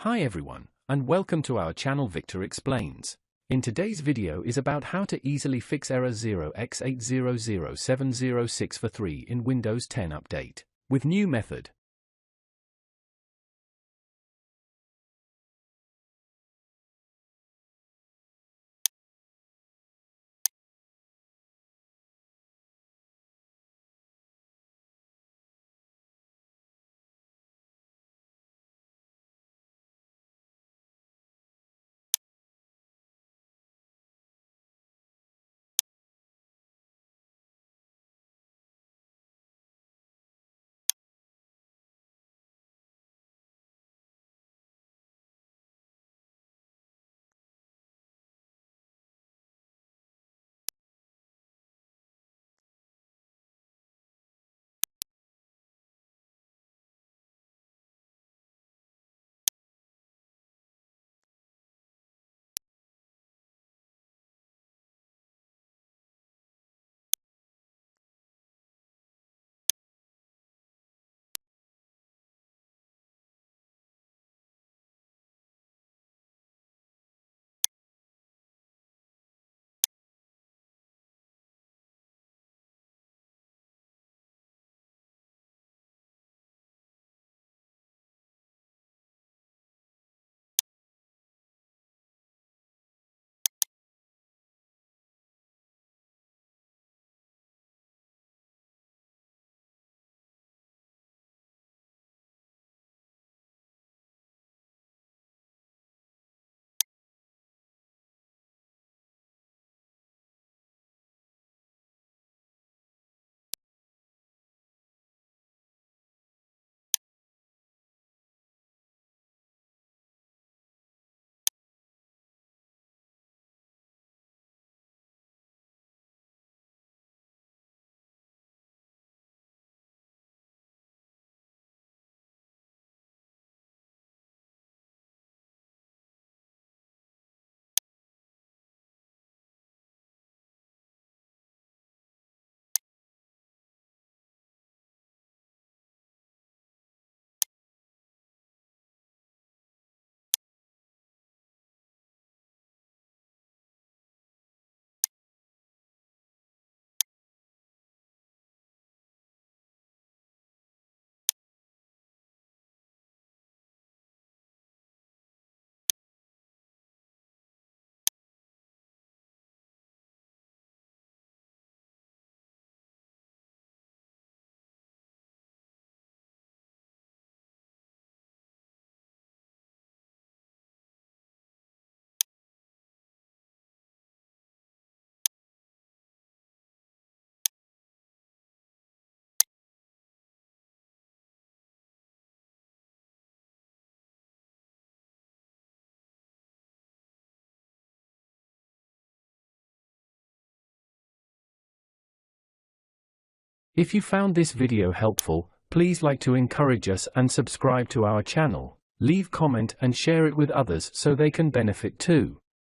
Hi everyone, and welcome to our channel Victor Explains. In today's video is about how to easily fix error 0x800706 in Windows 10 Update with new method. If you found this video helpful, please like to encourage us and subscribe to our channel. Leave comment and share it with others so they can benefit too.